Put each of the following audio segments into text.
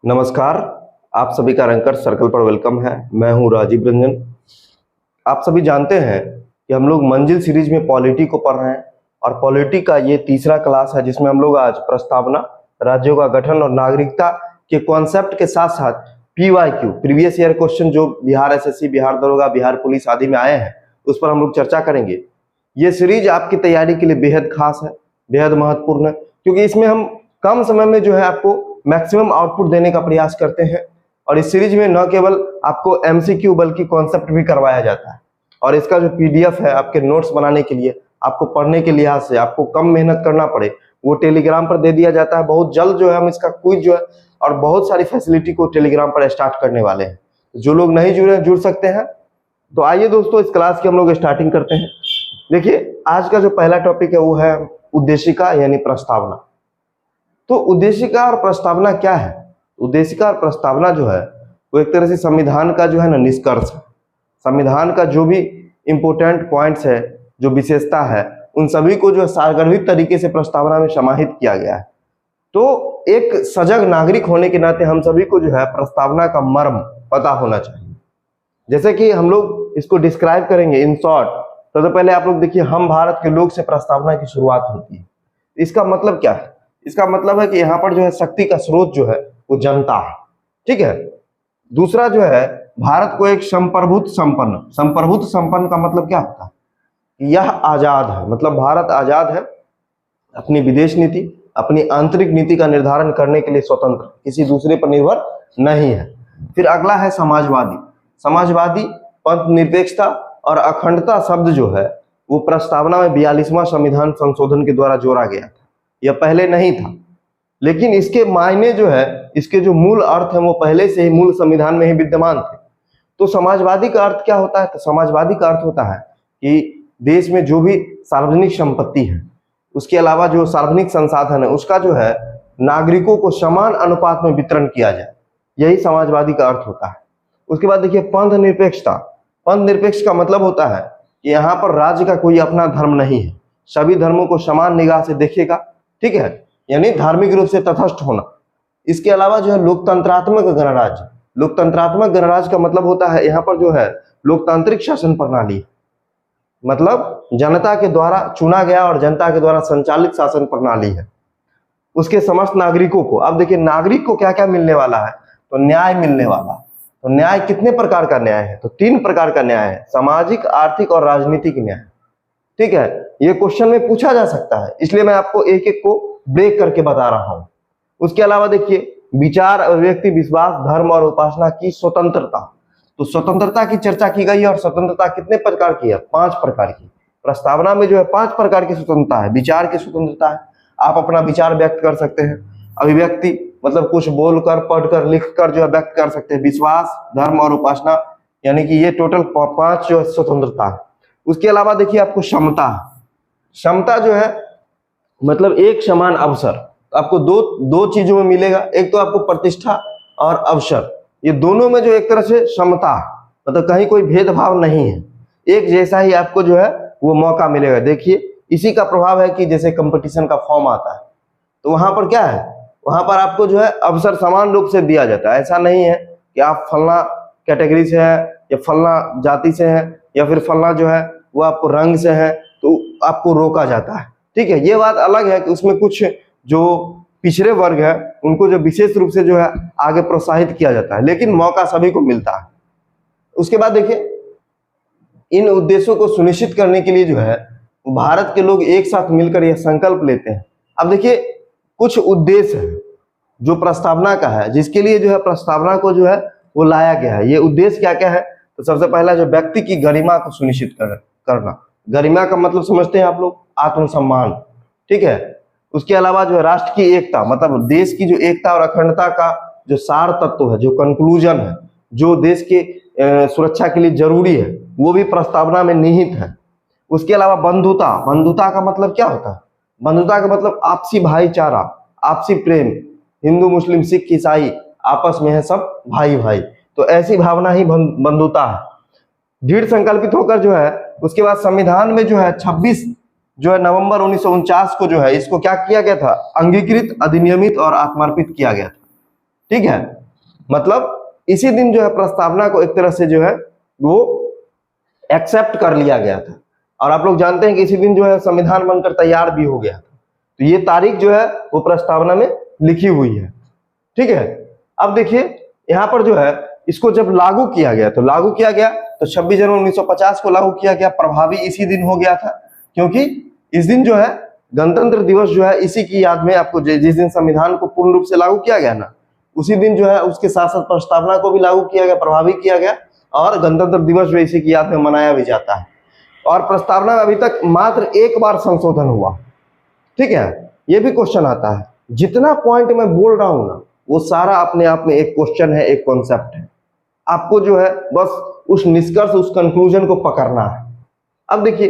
नमस्कार। आप सभी का रैंकर सर्कल पर वेलकम है। मैं हूं राजीव रंजन। आप सभी जानते हैं कि हम लोग मंजिल सीरीज में पॉलिटी को पढ़ रहे हैं और पॉलिटी का ये तीसरा क्लास है जिसमें हम लोग आज प्रस्तावना, राज्यों का गठन और नागरिकता के कॉन्सेप्ट के साथ साथ PYQ प्रीवियस ईयर क्वेश्चन जो बिहार SSC, बिहार दरोगा, बिहार पुलिस आदि में आए हैं उस पर हम लोग चर्चा करेंगे। ये सीरीज आपकी तैयारी के लिए बेहद खास है, बेहद महत्वपूर्ण है, क्योंकि इसमें हम कम समय में जो है आपको मैक्सिमम आउटपुट देने का प्रयास करते हैं। और इस सीरीज में न केवल आपको MCQ बल्कि कॉन्सेप्ट भी करवाया जाता है। और इसका जो PDF है आपके नोट्स बनाने के लिए, आपको पढ़ने के लिहाज से आपको कम मेहनत करना पड़े, वो टेलीग्राम पर दे दिया जाता है। बहुत जल्द जो है हम इसका क्विज जो है और बहुत सारी फैसिलिटी को टेलीग्राम पर स्टार्ट करने वाले हैं। जो लोग नहीं जुड़े जुड़ सकते हैं। तो आइए दोस्तों, इस क्लास की हम लोग स्टार्टिंग करते हैं। देखिए, आज का जो पहला टॉपिक है वो है उद्देशिका यानी प्रस्तावना। तो उद्देशिका और प्रस्तावना क्या है? उद्देशिका और प्रस्तावना जो है वो एक तरह से संविधान का जो है ना निष्कर्ष है। संविधान का जो भी इंपोर्टेंट पॉइंट्स है, जो विशेषता है, उन सभी को जो है सारगर्भित तरीके से प्रस्तावना में समाहित किया गया है। तो एक सजग नागरिक होने के नाते हम सभी को जो है प्रस्तावना का मर्म पता होना चाहिए। जैसे कि हम लोग इसको डिस्क्राइब करेंगे इन शॉर्ट। तो पहले आप लोग देखिए, हम भारत के लोग से प्रस्तावना की शुरुआत होती है। इसका मतलब क्या है? इसका मतलब है कि यहाँ पर जो है शक्ति का स्रोत जो है वो जनता है। ठीक है। दूसरा जो है, भारत को एक संप्रभुत्व संपन्न का मतलब क्या होता है? यह आजाद है, मतलब भारत आजाद है, अपनी विदेश नीति, अपनी आंतरिक नीति का निर्धारण करने के लिए स्वतंत्र, किसी दूसरे पर निर्भर नहीं है। फिर अगला है समाजवादी। समाजवादी, पंथ निरपेक्षता और अखंडता शब्द जो है वो प्रस्तावना में 42वां संविधान संशोधन के द्वारा जोड़ा गया था। यह पहले नहीं था, लेकिन इसके मायने जो है, इसके जो मूल अर्थ है वो पहले से ही मूल संविधान में ही विद्यमान थे। तो समाजवादी का अर्थ क्या होता है? तो समाजवादी का अर्थ होता है कि देश में जो भी सार्वजनिक संपत्ति है, उसके अलावा जो सार्वजनिक संसाधन है, उसका जो है नागरिकों को समान अनुपात में वितरण किया जाए। यही समाजवादी का अर्थ होता है। उसके बाद देखिए, पंथ निरपेक्षता। पंथ निरपेक्ष का मतलब होता है कि यहाँ पर राज्य का कोई अपना धर्म नहीं है, सभी धर्मों को समान निगाह से देखेगा। ठीक है, यानी धार्मिक रूप से तटस्थ होना। इसके अलावा जो है लोकतंत्रात्मक गणराज्य। लोकतंत्रात्मक गणराज्य का मतलब होता है यहाँ पर जो है लोकतांत्रिक शासन प्रणाली, मतलब जनता के द्वारा चुना गया और जनता के द्वारा संचालित शासन प्रणाली है। उसके समस्त नागरिकों को, अब देखिए नागरिक को क्या क्या मिलने वाला है? तो न्याय मिलने वाला। तो न्याय कितने प्रकार का न्याय है? तो 3 प्रकार का न्याय है, सामाजिक, आर्थिक और राजनीतिक न्याय। ठीक है, ये क्वेश्चन में पूछा जा सकता है, इसलिए मैं आपको एक एक को ब्रेक करके बता रहा हूं। उसके अलावा देखिए, विचार, अभिव्यक्ति, विश्वास, धर्म और उपासना की स्वतंत्रता। तो स्वतंत्रता की चर्चा की गई है और स्वतंत्रता कितने प्रकार की है? 5 प्रकार की। प्रस्तावना में जो है 5 प्रकार की स्वतंत्रता है। विचार की स्वतंत्रता है, आप अपना विचार व्यक्त कर सकते हैं। अभिव्यक्ति मतलब कुछ बोलकर, पढ़कर, लिखकर जो है व्यक्त कर सकते हैं। विश्वास, धर्म और उपासना, यानी कि ये टोटल 5 जो स्वतंत्रता है। उसके अलावा देखिए आपको क्षमता। क्षमता जो है मतलब एक समान अवसर। आपको दो चीजों में मिलेगा, एक तो आपको प्रतिष्ठा और अवसर, ये दोनों में जो एक तरह से समता, मतलब कहीं कोई भेदभाव नहीं है, एक जैसा ही आपको जो है वो मौका मिलेगा। देखिए, इसी का प्रभाव है कि जैसे कंपटीशन का फॉर्म आता है तो वहां पर क्या है, वहां पर आपको जो है अवसर समान रूप से दिया जाता है। ऐसा नहीं है कि आप फलना कैटेगरी से है या फलना जाति से है या फिर फलना जो है वो आपको रंग से है तो आपको रोका जाता है। ठीक है, ये बात अलग है कि उसमें कुछ जो पिछड़े वर्ग है उनको जो विशेष रूप से जो है आगे प्रोत्साहित किया जाता है, लेकिन मौका सभी को मिलता है। उसके बाद देखिए, इन उद्देश्यों को सुनिश्चित करने के लिए जो है भारत के लोग एक साथ मिलकर यह संकल्प लेते हैं। अब देखिए, कुछ उद्देश्य है जो प्रस्तावना का है, जिसके लिए जो है प्रस्तावना को जो है वो लाया गया है। ये उद्देश्य क्या क्या है? तो सबसे पहला जो व्यक्ति की गरिमा को सुनिश्चित करना। गरिमा का मतलब समझते हैं आप लोग? आत्मसम्मान। ठीक है। उसके अलावा जो है राष्ट्र की एकता, मतलब देश की जो एकता और अखंडता का जो सार तत्व है, जो कंक्लूजन है, जो देश के सुरक्षा के लिए जरूरी है, वो भी प्रस्तावना में निहित है। उसके अलावा बंधुता। बंधुता का मतलब क्या होता है? बंधुता का मतलब आपसी भाईचारा, आपसी प्रेम। हिंदू, मुस्लिम, सिख, ईसाई आपस में है सब भाई भाई, तो ऐसी भावना ही बंधुता है। दृढ़ संकल्पित होकर जो है, उसके बाद संविधान में जो है 26 जो है नवंबर 1949 को जो है इसको क्या किया गया था? अंगीकृत, अधिनियमित और आत्मार्पित किया गया था। ठीक है, मतलब इसी दिन जो है प्रस्तावना को एक तरह से जो है वो एक्सेप्ट कर लिया गया था। और आप लोग जानते हैं कि इसी दिन जो है संविधान बनकर तैयार भी हो गया था। तो ये तारीख जो है वो प्रस्तावना में लिखी हुई है। ठीक है, अब देखिए यहाँ पर जो है इसको जब लागू किया गया तो 26 जनवरी 1950 को लागू किया गया, प्रभावी इसी दिन हो गया था, क्योंकि इस दिन जो है गणतंत्र दिवस जो है इसी की याद में, आपको जिस दिन संविधान को पूर्ण रूप से लागू किया गया ना, उसी दिन जो है उसके साथ साथ प्रस्तावना को भी लागू किया गया, प्रभावी किया गया, और गणतंत्र दिवस जो इसी की याद में मनाया भी जाता है। और प्रस्तावना अभी तक मात्र एक बार संशोधन हुआ। ठीक है, ये भी क्वेश्चन आता है, जितना पॉइंट मैं बोल रहा हूं ना वो सारा अपने आप में एक क्वेश्चन है, एक कॉन्सेप्ट है। आपको जो है बस उस निष्कर्ष, उस कंक्लूजन को पकड़ना है। अब देखिए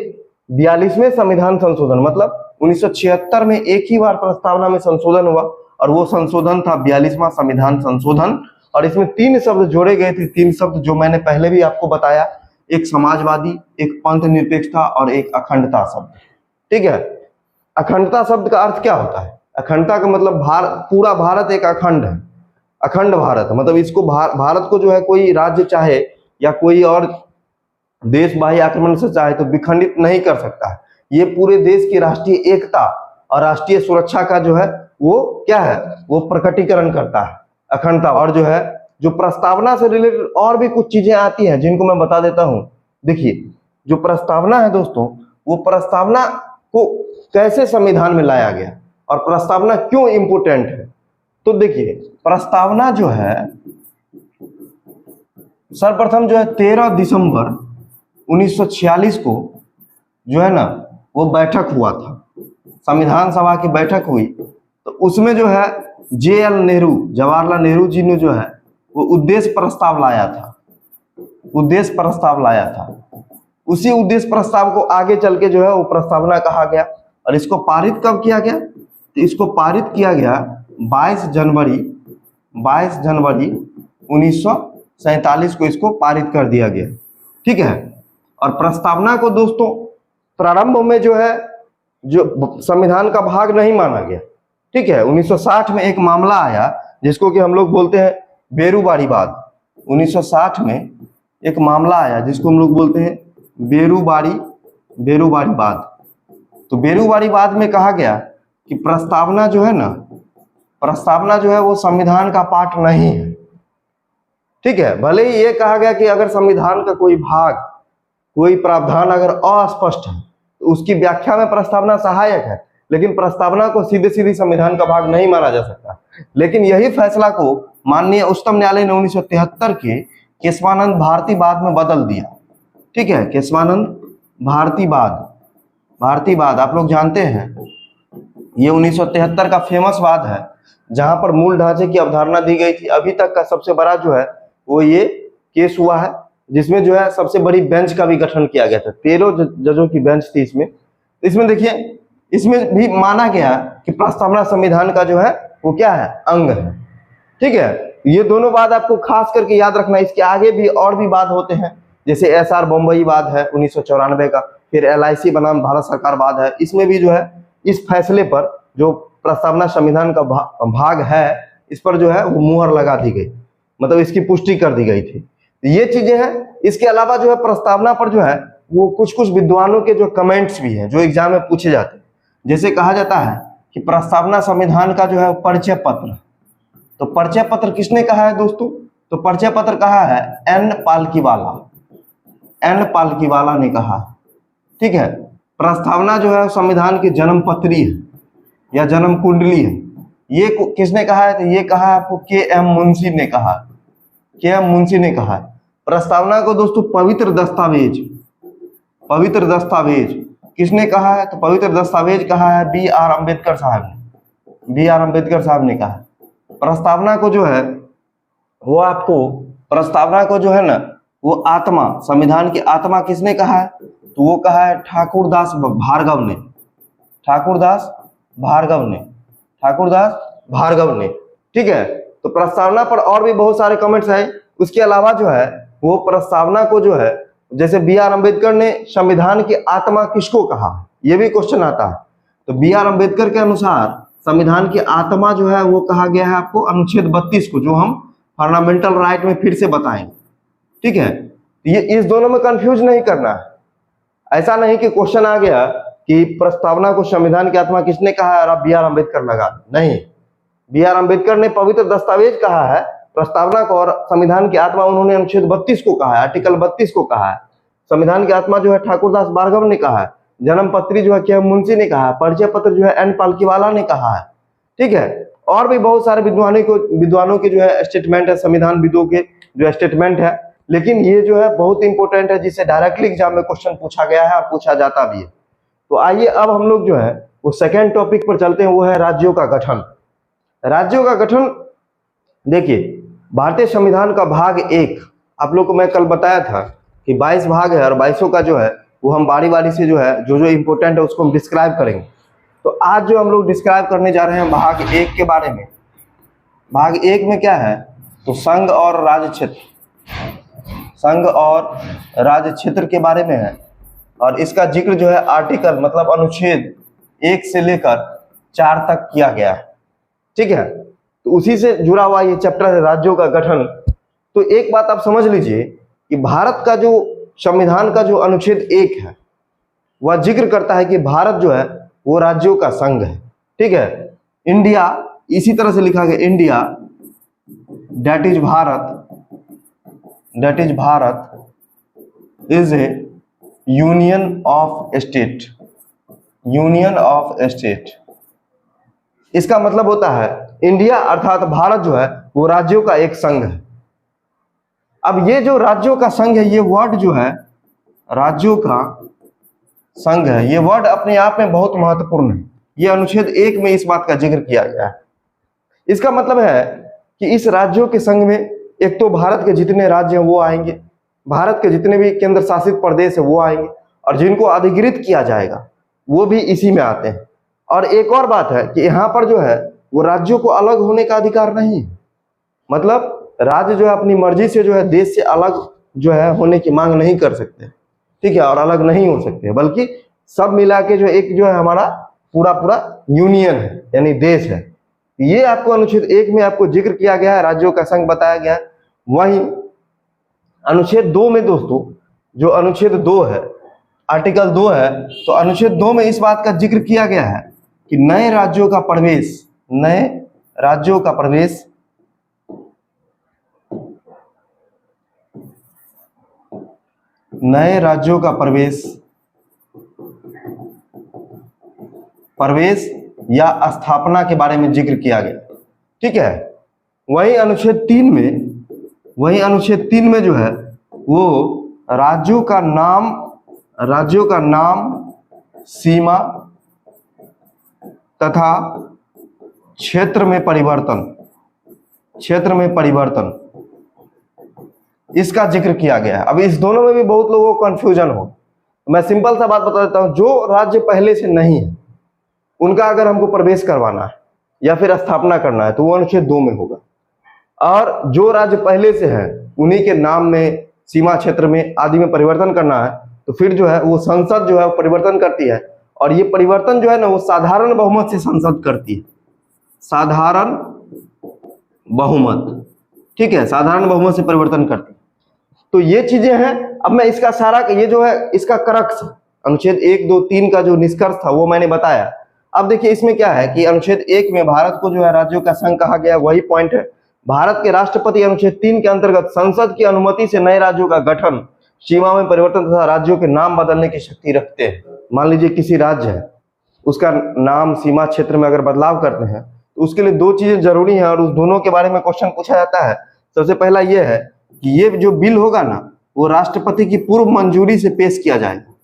42वें संविधान संशोधन, मतलब 1976 में एक ही बार प्रस्तावना में संशोधन हुआ, और वो संशोधन था 42वां संविधान संशोधन। और इसमें 3 शब्द जोड़े गए थे, 3 शब्द जो मैंने पहले भी आपको बताया, एक समाजवादी, एक पंथ निरपेक्षता और एक अखंडता शब्द। ठीक है, अखंडता शब्द का अर्थ क्या होता है? अखंडता का मतलब पूरा भारत एक अखंड है, अखंड भारत, मतलब इसको भारत को जो है कोई राज्य चाहे या कोई और देश बाह्य आक्रमण से चाहे तो विखंडित नहीं कर सकता है। ये पूरे देश की राष्ट्रीय एकता और राष्ट्रीय सुरक्षा का जो है वो क्या है, वो प्रकटीकरण करता है, अखंडता। और जो है जो प्रस्तावना से रिलेटेड और भी कुछ चीजें आती हैं जिनको मैं बता देता हूं। देखिए जो प्रस्तावना है दोस्तों, वो प्रस्तावना को कैसे संविधान में लाया गया और प्रस्तावना क्यों इंपोर्टेंट है। तो देखिए प्रस्तावना जो है सर्वप्रथम जो है 13 दिसंबर 1946 को जो है ना वो बैठक हुआ था, संविधान सभा की बैठक हुई। तो उसमें जो है JL नेहरू, जवाहरलाल नेहरू जी ने जो है वो उद्देश्य प्रस्ताव लाया था, उद्देश्य प्रस्ताव लाया था। उसी उद्देश्य प्रस्ताव को आगे चल के जो है वो प्रस्तावना कहा गया। और इसको पारित कब किया गया? तो इसको पारित किया गया 22 जनवरी 1947 को इसको पारित कर दिया गया। ठीक है, और प्रस्तावना को दोस्तों प्रारंभ में जो है जो संविधान का भाग नहीं माना गया। ठीक है, 1960 में एक मामला आया जिसको कि हम लोग बोलते हैं बेरूबारीवाद। 1960 में एक मामला आया जिसको हम लोग बोलते हैं बेरूबारीवाद। तो बेरूबारीवाद में कहा गया कि प्रस्तावना जो है ना, प्रस्तावना जो है वो संविधान का पार्ट नहीं है। ठीक है, भले ही ये कहा गया कि अगर संविधान का कोई भाग, कोई प्रावधान अगर अस्पष्ट है तो उसकी व्याख्या में प्रस्तावना सहायक है, लेकिन प्रस्तावना को सीधे सीधे संविधान का भाग नहीं माना जा सकता। लेकिन यही फैसला को माननीय उच्चतम न्यायालय ने 1973 के केशवानंद भारतीवाद में बदल दिया। ठीक है, केशवानंद भारतीवाद आप लोग जानते हैं, ये 1973 का फेमस वाद है जहां पर मूल ढांचे की अवधारणा दी गई थी। अभी तक का सबसे बड़ा जो है वो ये केस हुआ है, जिसमें जो है सबसे बड़ी बेंच का भी गठन किया गया था। 13 जजों की बेंच थी इसमें देखिए, इसमें भी माना गया कि प्रस्तावना संविधान का जो है वो क्या है, अंग है। ठीक है, ये दोनों बात आपको खास करके याद रखना। इसके आगे भी और भी बात होते हैं, जैसे SR बम्बई वाद है 1994 का, फिर LIC बनाम भारत सरकार वाद है। इसमें भी जो है इस फैसले पर जो प्रस्तावना संविधान का भाग है, इस पर जो है वो मुहर लगा दी गई, मतलब इसकी पुष्टि कर दी गई थी। ये चीजें हैं। इसके अलावा जो है प्रस्तावना पर जो है वो कुछ विद्वानों के जो कमेंट्स भी हैं जो एग्जाम में पूछे जाते हैं। जैसे कहा जाता है कि प्रस्तावना संविधान का जो है परिचय पत्र, तो परिचय पत्र किसने कहा है दोस्तों? तो परिचय पत्र कहा है N पालकीवाला ने कहा। ठीक है, प्रस्तावना जो है संविधान की जन्म पत्री है या जन्म कुंडली है। ये किसने कहा है? तो ये कहा है आपको KM मुंशी ने कहा है। प्रस्तावना को दोस्तों पवित्र दस्तावेज किसने कहा है? तो पवित्र दस्तावेज कहा है BR अम्बेडकर साहब ने कहा। प्रस्तावना को जो है वो आपको, प्रस्तावना को जो है ना वो आत्मा, संविधान की आत्मा किसने कहा है? तो वो कहा है ठाकुरदास भार्गव ने। ठीक है, तो प्रस्तावना पर और भी बहुत सारे कमेंट्स हैं। उसके अलावा जो है वो प्रस्तावना को जो है, जैसे BR अम्बेडकर ने संविधान की आत्मा किसको कहा, ये भी क्वेश्चन आता है। तो BR अम्बेडकर के अनुसार संविधान की आत्मा जो है वो कहा गया है आपको अनुच्छेद 32 को, जो हम फंडामेंटल राइट में फिर से बताएंगे। ठीक है, ये इस दोनों में कंफ्यूज नहीं करना है। ऐसा नहीं कि क्वेश्चन आ गया कि प्रस्तावना को संविधान की आत्मा किसने कहा है और आप बी.आर. अम्बेडकर लगा, नहीं। बी.आर. अम्बेडकर ने पवित्र दस्तावेज कहा है प्रस्तावना को, और संविधान की आत्मा उन्होंने अनुच्छेद 32 को कहा है, आर्टिकल 32 को कहा है। संविधान की आत्मा जो है ठाकुरदास भार्गव ने कहा है, जन्म पत्री जो है के.एम. मुंशी ने कहा है, परिचय पत्र जो है एन. पालकीवाला ने कहा है। ठीक है, और भी बहुत सारे विद्वानों के जो है स्टेटमेंट है, संविधान विदों के जो स्टेटमेंट है। लेकिन ये जो है बहुत इंपॉर्टेंट है, जिससे डायरेक्टली एग्जाम में क्वेश्चन पूछा गया है और पूछा जाता भी है। तो आइए अब हम लोग जो है वो सेकेंड टॉपिक पर चलते हैं, वो है राज्यों का गठन। राज्यों का गठन देखिए, भारतीय संविधान का भाग 1 आप लोग को मैं कल बताया था कि 22 भाग है, और 22 का जो है वो हम बारी बारी से जो है जो इंपॉर्टेंट है उसको हम डिस्क्राइब करेंगे। तो आज जो हम लोग डिस्क्राइब करने जा रहे हैं भाग 1 के बारे में। भाग 1 में क्या है, तो संघ और राज्य क्षेत्र, संघ और राज्य क्षेत्र के बारे में है। और इसका जिक्र जो है आर्टिकल मतलब अनुच्छेद 1 से लेकर 4 तक किया गया है। ठीक है, तो उसी से जुड़ा हुआ ये चैप्टर है राज्यों का गठन। तो एक बात आप समझ लीजिए कि भारत का जो संविधान का जो अनुच्छेद 1 है वह जिक्र करता है कि भारत जो है वो राज्यों का संघ है। ठीक है, इंडिया इसी तरह से लिखा गया, India that is Bharat is A union of state, union of state. इसका मतलब होता है इंडिया अर्थात भारत जो है वो राज्यों का एक संघ है। अब ये जो राज्यों का संघ है, ये वर्ड जो है राज्यों का संघ है, ये वर्ड अपने आप में बहुत महत्वपूर्ण है। ये अनुच्छेद 1 में इस बात का जिक्र किया गया है। इसका मतलब है कि इस राज्यों के संघ में एक तो भारत के जितने राज्य हैं वो आएंगे, भारत के जितने भी केंद्र शासित प्रदेश है वो आएंगे, और जिनको अधिकृत किया जाएगा वो भी इसी में आते हैं। और एक और बात है कि यहाँ पर जो है वो राज्यों को अलग होने का अधिकार नहीं है। मतलब राज्य जो है अपनी मर्जी से जो है देश से अलग जो है होने की मांग नहीं कर सकते। ठीक है, और अलग नहीं हो सकते, बल्कि सब मिला के जो एक जो है हमारा पूरा यूनियन है, यानी देश है। ये आपको अनुच्छेद 1 में आपको जिक्र किया गया है, राज्यों का संघ बताया गया है। वहीं अनुच्छेद 2 में दोस्तों, जो अनुच्छेद 2 है, आर्टिकल 2 है, तो अनुच्छेद 2 में इस बात का जिक्र किया गया है कि नए राज्यों का प्रवेश, नए राज्यों का प्रवेश नए राज्यों का प्रवेश या स्थापना के बारे में जिक्र किया गया। ठीक है, वही अनुच्छेद 3 में जो है वो राज्यों का नाम, सीमा तथा क्षेत्र में परिवर्तन इसका जिक्र किया गया है। अब इस दोनों में भी बहुत लोगों को कंफ्यूजन हो। मैं सिंपल सा बात बता देता हूं, जो राज्य पहले से नहीं है उनका अगर हमको प्रवेश करवाना है या फिर स्थापना करना है तो वो अनुच्छेद 2 में होगा, और जो राज्य पहले से है उन्हीं के नाम में, सीमा क्षेत्र में आदि में परिवर्तन करना है तो फिर जो है वो संसद जो है वो परिवर्तन करती है। और ये परिवर्तन जो है ना वो साधारण बहुमत से संसद करती है, साधारण बहुमत। ठीक है, साधारण बहुमत से परिवर्तन करती है। तो ये चीजें हैं। अब मैं इसका सारा ये जो है इसका क्रक्स अनुच्छेद 1, 2, 3 का जो निष्कर्ष था वो मैंने बताया। अब देखिए इसमें क्या है कि अनुच्छेद 1 में भारत को जो है राज्यों का संघ कहा गया, वही पॉइंट है। भारत के राष्ट्रपति अनुच्छेद 3 के अंतर्गत संसद की अनुमति से नए राज्यों का गठन, सीमा में परिवर्तन तथा राज्यों के नाम बदलने की शक्ति रखते हैं। मान लीजिए किसी राज्य है, उसका नाम, सीमा क्षेत्र में अगर बदलाव करते हैं तो उसके लिए 2 चीजें जरूरी हैं, और उस दोनों के बारे में क्वेश्चन पूछा जाता है। सबसे पहला ये है कि ये जो बिल होगा ना वो राष्ट्रपति की पूर्व मंजूरी से पेश किया जाएगा।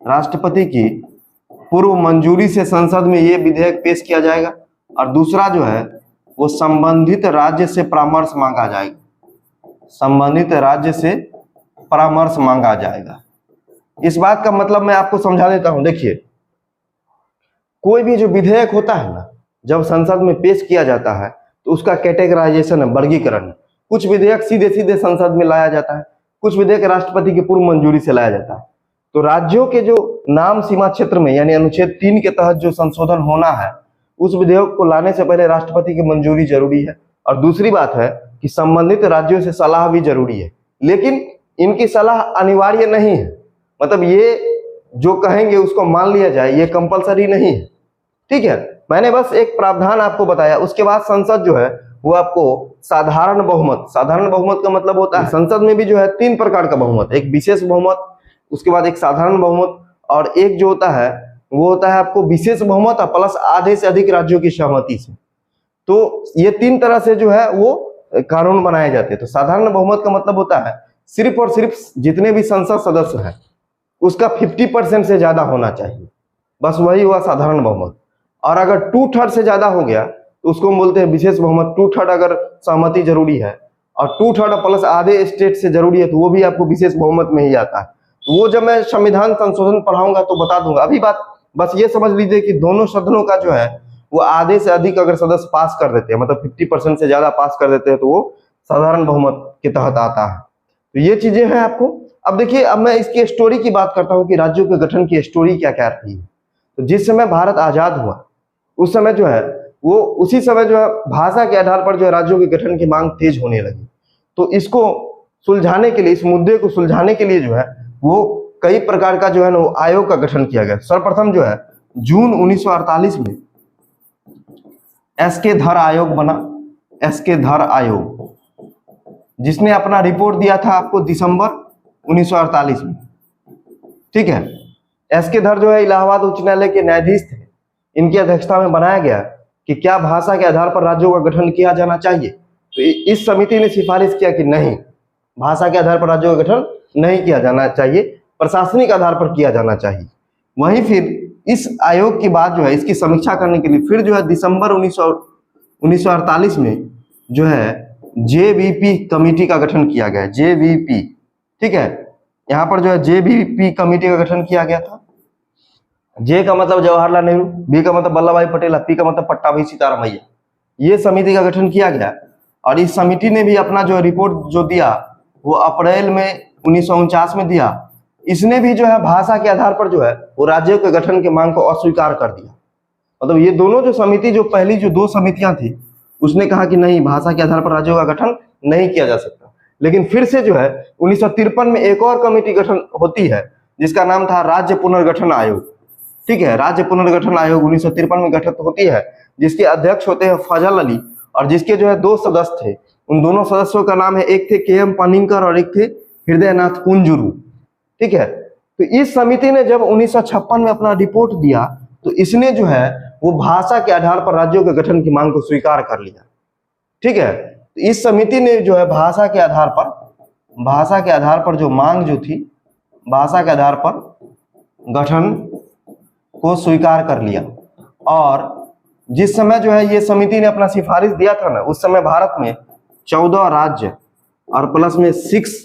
राष्ट्रपति की पूर्व मंजूरी से संसद में ये विधेयक पेश किया जाएगा। और दूसरा जो है वो संबंधित राज्य से परामर्श मांगा जाएगा, संबंधित राज्य से परामर्श मांगा जाएगा। इस बात का मतलब मैं आपको समझा देता हूं। देखिए, कोई भी जो विधेयक होता है ना, जब संसद में पेश किया जाता है तो उसका कैटेगराइजेशन है, वर्गीकरण है। कुछ विधेयक सीधे सीधे संसद में लाया जाता है, कुछ विधेयक राष्ट्रपति की पूर्व मंजूरी से लाया जाता है। तो राज्यों के जो नाम, सीमा क्षेत्र में यानी अनुच्छेद 3 के तहत जो संशोधन होना है उस विधेयक को लाने से पहले राष्ट्रपति की मंजूरी जरूरी है। और दूसरी बात है कि संबंधित राज्यों से सलाह भी जरूरी है, लेकिन इनकी सलाह अनिवार्य नहीं है। मतलब ये जो कहेंगे उसको मान लिया जाए, ये कंपलसरी नहीं है। ठीक है, मैंने बस एक प्रावधान आपको बताया। उसके बाद संसद जो है वो आपको साधारण बहुमत का मतलब होता है संसद में भी जो है 3 प्रकार का बहुमत, एक विशेष बहुमत, उसके बाद एक साधारण बहुमत, और एक जो होता है वो होता है आपको विशेष बहुमत प्लस आधे से अधिक राज्यों की सहमति से। तो ये 3 तरह से जो है वो कानून बनाए जाते हैं। तो साधारण बहुमत का मतलब होता है सिर्फ और सिर्फ जितने भी संसद सदस्य हैं उसका 50% से ज्यादा होना चाहिए, बस वही हुआ साधारण बहुमत। और अगर 2/3 से ज्यादा हो गया तो उसको हम बोलते हैं विशेष बहुमत। 2/3 अगर सहमति जरूरी है और 2/3 प्लस आधे स्टेट से जरूरी है तो वो भी आपको विशेष बहुमत में ही आता है। तो वो जब मैं संविधान संशोधन पढ़ाऊंगा तो बता दूंगा। अभी बात बस ये समझ लीजिए कि दोनों सदनों का जो है वो आधे से अधिक अगर सदस्य पास कर देते हैं, मतलब 50% से ज्यादा पास कर देते हैं, तो वो साधारण बहुमत के तहत आता है। तो ये चीजें हैं आपको। अब देखिए, अब मैं इसकी स्टोरी की बात करता हूँ कि राज्यों के गठन की स्टोरी क्या क्या रही है। तो जिस समय भारत आजाद हुआ उस समय जो है वो उसी समय जो है भाषा के आधार पर जो है राज्यों के गठन की मांग तेज होने लगी। तो इसको सुलझाने के लिए, इस मुद्दे को सुलझाने के लिए जो है वो कई प्रकार का जो है ना वो आयोग का गठन किया गया। सर्वप्रथम जो है जून 1948 में एस.के. धर आयोग बना, एस.के. धर आयोग, जिसने अपना रिपोर्ट दिया था आपको दिसंबर 1948 में। ठीक है, एस.के. धर जो है इलाहाबाद उच्च न्यायालय के न्यायाधीश थे। इनकी अध्यक्षता में बनाया गया कि क्या भाषा के आधार पर राज्यों का गठन किया जाना चाहिए। तो इस समिति ने सिफारिश किया कि नहीं, भाषा के आधार पर राज्यों का गठन नहीं किया जाना चाहिए, प्रशासनिक आधार पर किया जाना चाहिए। वहीं फिर इस आयोग की बात जो है इसकी समीक्षा करने के लिए फिर जो है दिसंबर 1948 में जो है जेवीपी कमेटी का गठन किया गया। जेवीपी, ठीक है, यहाँ पर जो है जेवीपी कमेटी का गठन किया गया था। जे का मतलब जवाहरलाल नेहरू, बी का मतलब वल्लभ भाई पटेल, पी का मतलब पट्टाभी सीतारामैया। ये समिति का गठन किया गया और इस समिति ने भी अपना जो रिपोर्ट जो दिया वो अप्रैल में 1949 में दिया। इसने भी जो है भाषा के आधार पर जो है वो राज्यों के गठन की मांग को अस्वीकार कर दिया। मतलब ये दोनों जो समिति, जो पहली जो 2 समितियां थी, उसने कहा कि नहीं, भाषा के आधार पर राज्यों का गठन नहीं किया जा सकता। लेकिन फिर से जो है 1953 में एक और कमेटी गठन होती है जिसका नाम था राज्य पुनर्गठन आयोग। ठीक है, राज्य पुनर्गठन आयोग 1953 में गठित होती है, जिसके अध्यक्ष होते हैं फजल अली और जिसके जो है 2 सदस्य थे। उन दोनों सदस्यों का नाम है, एक थे के.एम. पानिंकर और एक थे हृदयनाथ कुंजुरू। ठीक है, तो इस समिति ने जब 1956 में अपना रिपोर्ट दिया तो इसने जो है वो भाषा के आधार पर राज्यों के गठन की मांग को स्वीकार कर लिया। ठीक है, तो इस समिति ने जो है भाषा के आधार पर जो मांग जो थी, भाषा के आधार पर गठन को स्वीकार कर लिया। और जिस समय जो है ये समिति ने अपना सिफारिश दिया था ना, उस समय भारत में 14 राज्य और प्लस में 6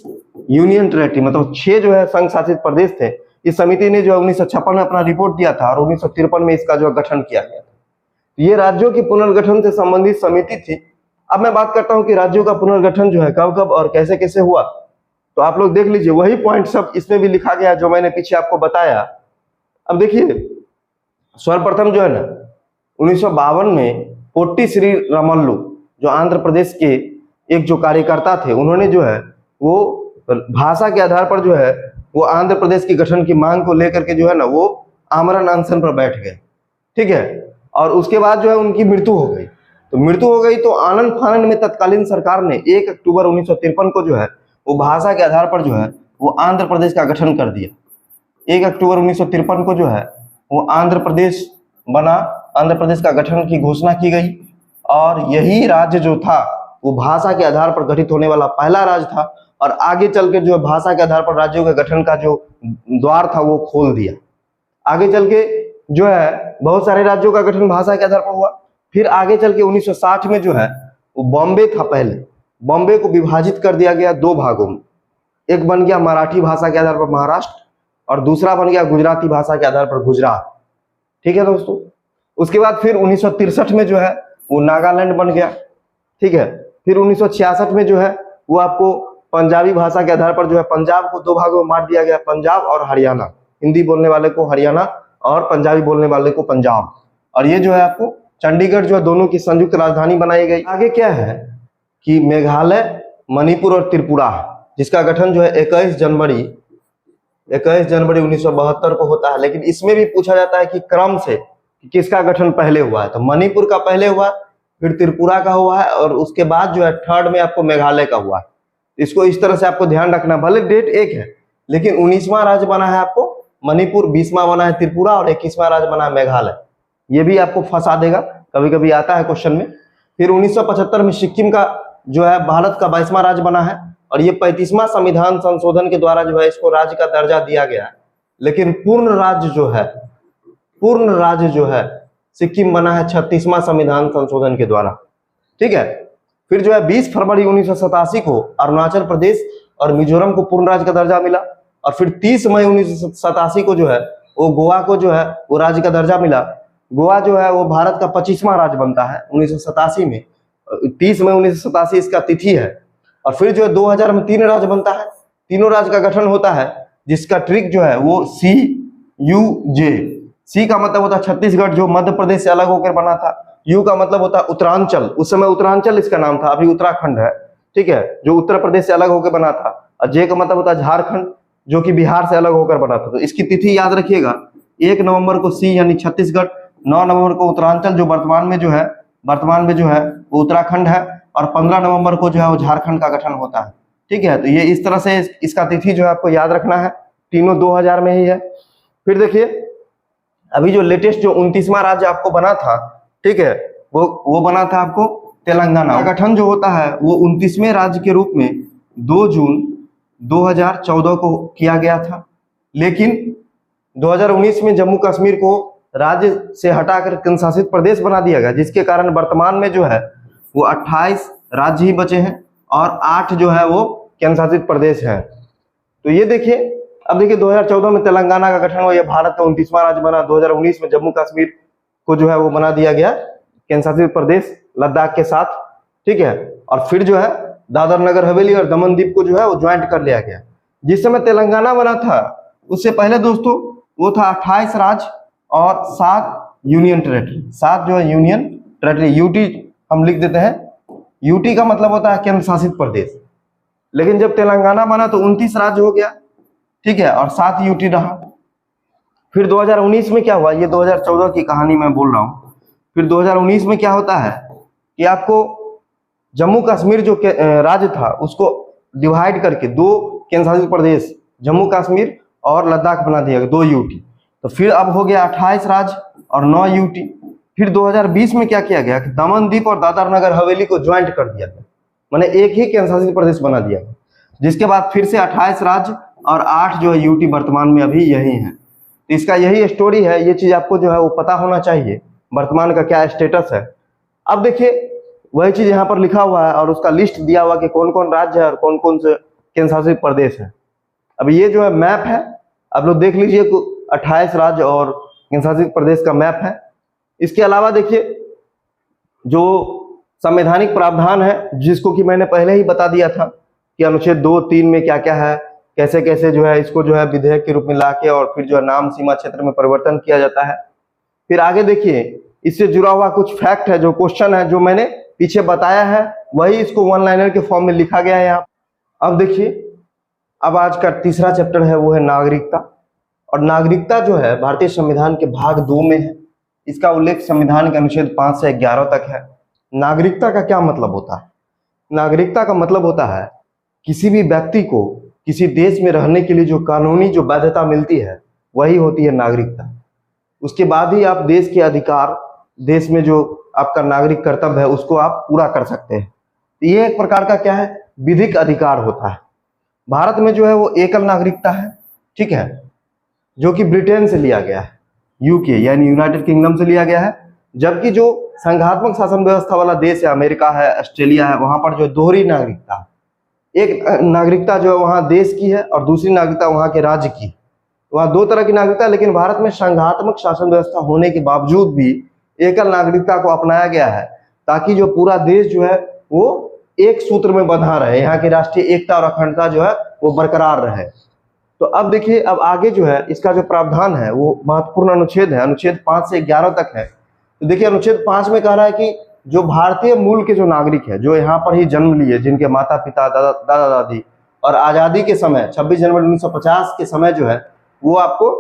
यूनियन टेरिटरी, मतलब 6 जो है संघ शासित प्रदेश थे। इस समिति ने जो 1956 में अपना रिपोर्ट दिया था और 1953 में इसका जो गठन किया गया था। ये राज्यों के पुनर्गठन से संबंधित समिति थी। अब मैं बात करता हूं कि राज्यों का पुनर्गठन जो है कब कब और कैसे कैसे हुआ। तो आप लोग देख लीजिए, वही पॉइंट सब इसमें भी लिखा गया जो मैंने पीछे आपको बताया। अब देखिए, सर्वप्रथम जो है ना 1952 में पोट्टी श्री रामल्लू, जो आंध्र प्रदेश के एक जो कार्यकर्ता थे, उन्होंने जो है वो भाषा के आधार पर जो है वो आंध्र प्रदेश की गठन की मांग को लेकर के जो है ना वो आमरण अनशन पर बैठ गए। ठीक है, और उसके बाद जो है उनकी मृत्यु हो गई। तो मृत्यु हो गई तो आनंद फानन में तत्कालीन सरकार ने 1 अक्टूबर 1953 को जो है वो भाषा के आधार पर जो है वो आंध्र प्रदेश का गठन कर दिया। 1 अक्टूबर 1953 को जो है वो आंध्र प्रदेश बना, आंध्र प्रदेश का गठन की घोषणा की गई। और यही राज्य जो था वो भाषा के आधार पर गठित होने वाला पहला राज्य था। और आगे चल के जो है भाषा के आधार पर राज्यों के गठन का जो द्वार था वो खोल दिया। आगे चल के जो है बहुत सारे राज्यों का गठन भाषा के आधार पर हुआ। फिर आगे चल के 1960 में जो है वो बॉम्बे था, पहले बॉम्बे को विभाजित कर दिया गया 2 भागों में। एक बन गया मराठी भाषा के आधार पर महाराष्ट्र और दूसरा बन गया गुजराती भाषा के आधार पर गुजरात। ठीक है दोस्तों, उसके बाद फिर 1963 में जो है वो नागालैंड बन गया। ठीक है, फिर 1966 में जो है वो आपको पंजाबी भाषा के आधार पर जो है पंजाब को 2 भागों में बांट दिया गया, पंजाब और हरियाणा। हिंदी बोलने वाले को हरियाणा और पंजाबी बोलने वाले को पंजाब। और ये जो है आपको चंडीगढ़ जो है दोनों की संयुक्त राजधानी बनाई गई। आगे क्या है कि मेघालय, मणिपुर और त्रिपुरा, जिसका गठन जो है 21 जनवरी 1972 को होता है। लेकिन इसमें भी पूछा जाता है कि क्रम से किसका गठन पहले हुआ है, तो मणिपुर का पहले हुआ, फिर त्रिपुरा का हुआ है, और उसके बाद जो है थर्ड में आपको मेघालय का हुआ है। इसको इस तरह से आपको ध्यान रखना, भले डेट एक है लेकिन 19वां राज्य बना है आपको मणिपुर, 20वां बना है त्रिपुरा और 21वां राज्य बना है मेघालय। ये भी आपको फंसा देगा, कभी कभी आता है क्वेश्चन में। फिर 1975 में सिक्किम का जो है भारत का 22वां राज्य बना है, और ये 35वां संविधान संशोधन के द्वारा जो है इसको राज्य का दर्जा दिया गया है। लेकिन पूर्ण राज्य जो है सिक्किम बना है 36वां संविधान संशोधन के द्वारा। ठीक है। फिर जो है 20 फरवरी 1987 को अरुणाचल प्रदेश और मिजोरम को पूर्ण राज्य का दर्जा मिला, और फिर 30 मई 1987 को जो है वो गोवा को जो है वो राज्य का दर्जा मिला। गोवा जो है वो भारत का 25वां राज्य बनता है 1987 में, 30 मई 1987 इसका तिथि है। और फिर जो है 2000 में 3 राज्य बनता है, तीनों राज्य का गठन होता है, जिसका ट्रिक जो है वो CUJ। सी का मतलब होता है छत्तीसगढ़, जो मध्य प्रदेश से अलग होकर बना था। यू का मतलब होता है उत्तरांचल, उस समय उत्तरांचल इसका नाम था, अभी उत्तराखंड है। ठीक है, जो उत्तर प्रदेश से अलग होकर बना था। और जे का मतलब होता है झारखंड, जो कि बिहार से अलग होकर बना था। तो इसकी तिथि याद रखिएगा, 1 नवंबर को सी यानी छत्तीसगढ़, 9 नवंबर को उत्तरांचल जो वर्तमान में जो है वो उत्तराखंड है, और 15 नवंबर को जो है वो झारखंड का गठन होता है। ठीक है, तो ये इस तरह से इसका तिथि जो है आपको याद रखना है, तीनों 2000 में ही है। फिर देखिए अभी जो लेटेस्ट जो 29वां राज्य आपको बना था, ठीक है, वो बना था आपको तेलंगाना। गठन जो होता है वो 29वें राज्य के रूप में 2 जून 2014 को किया गया था। लेकिन 2019 में जम्मू कश्मीर को राज्य से हटाकर केंद्र शासित प्रदेश बना दिया गया, जिसके कारण वर्तमान में जो है वो 28 राज्य ही बचे हैं और 8 जो है वो केंद्र शासित प्रदेश हैं। तो ये देखिए, अब देखिए 2014 में तेलंगाना का गठन हुआ, यह भारत का 29वां राज्य बना। 2019 में जम्मू कश्मीर को जो है वो बना दिया गया केंद्र शासित प्रदेश लद्दाख के साथ। ठीक है, और फिर जो है दादर नगर हवेली और दमन दीप को जो है वो ज्वाइंट कर लिया गया। जिस समय तेलंगाना बना था उससे पहले दोस्तों वो था 28 राज्य और 7 यूनियन टेरेटरी। 7 जो है यूनियन टेरेटरी, यूटी हम लिख देते हैं। यूटी का मतलब होता है केंद्र शासित प्रदेश। लेकिन जब तेलंगाना बना तो 29 राज्य हो गया, ठीक है, और 7 यूटी रहा। फिर 2019 में क्या हुआ, ये 2014 की कहानी मैं बोल रहा हूं। फिर 2019 में क्या होता है कि आपको जम्मू कश्मीर जो राज्य था उसको डिवाइड करके 2 केंद्र शासित प्रदेश, जम्मू कश्मीर और लद्दाख बना दिया गया, 2 यूटी। तो फिर अब हो गया 28 राज्य और 9 यूटी। फिर 2020 में क्या किया गया कि दमन दीप और दादर नगर हवेली को ज्वाइंट कर दिया गया, माने एक ही केंद्र शासित प्रदेश बना दिया गया। जिसके बाद फिर से 28 राज्य और 8 जो है यूटी वर्तमान में अभी यही है। तो इसका यही स्टोरी है, ये चीज आपको जो है वो पता होना चाहिए, वर्तमान का क्या स्टेटस है। अब देखिए वही चीज यहाँ पर लिखा हुआ है और उसका लिस्ट दिया हुआ कि कौन कौन राज्य है और कौन कौन से केंद्र शासित प्रदेश है। अब ये जो है मैप है, आप लोग देख लीजिए, 28 राज्य और केंद्र शासित प्रदेश का मैप है। इसके अलावा देखिए जो संवैधानिक प्रावधान है, जिसको कि मैंने पहले ही बता दिया था कि अनुच्छेद 2, 3 में क्या क्या है, कैसे कैसे जो है इसको जो है विधेयक के रूप में लाके और फिर जो है नाम सीमा क्षेत्र में परिवर्तन किया जाता है। फिर आगे देखिए इससे जुड़ा हुआ कुछ फैक्ट है, जो क्वेश्चन है, जो मैंने पीछे बताया है वही इसको 1 लाइनर के फॉर्म में लिखा गया है यहाँ। अब देखिए, अब आज का तीसरा चैप्टर है वो है नागरिकता। और नागरिकता जो है भारतीय संविधान के भाग 2 में है। इसका उल्लेख संविधान के अनुच्छेद 5 से 11 तक है। नागरिकता का क्या मतलब होता है? नागरिकता का मतलब होता है किसी भी व्यक्ति को किसी देश में रहने के लिए जो कानूनी जो वैधता मिलती है वही होती है नागरिकता। उसके बाद ही आप देश के अधिकार, देश में जो आपका नागरिक कर्तव्य है उसको आप पूरा कर सकते हैं। ये एक प्रकार का क्या है, विधिक अधिकार होता है। भारत में जो है वो एकल नागरिकता है, ठीक है, जो कि ब्रिटेन से लिया गया है, यूके यानी यूनाइटेड किंगडम से लिया गया है। जबकि जो संघात्मक शासन व्यवस्था वाला देश है, अमेरिका है, ऑस्ट्रेलिया है, वहां पर जो दोहरी नागरिकता है, एक नागरिकता जो है वहां देश की है और दूसरी नागरिकता वहां के राज्य की। वहां 2 तरह की नागरिकता है, लेकिन भारत में संघात्मक शासन व्यवस्था होने के बावजूद भी एकल नागरिकता को अपनाया गया है, ताकि जो पूरा देश जो है वो एक सूत्र में बंधा रहे, यहाँ की राष्ट्रीय एकता और अखंडता जो है वो बरकरार रहे। तो अब देखिए, अब आगे जो है इसका जो प्रावधान है वो महत्वपूर्ण अनुच्छेद है, अनुच्छेद 5 से 11 तक है। तो देखिए अनुच्छेद 5 में कह रहा है कि जो भारतीय मूल के जो नागरिक है, जो यहाँ पर ही जन्म लिए, जिनके माता पिता दादा दादी और आजादी के समय 26 जनवरी 1950 के समय जो है वो आपको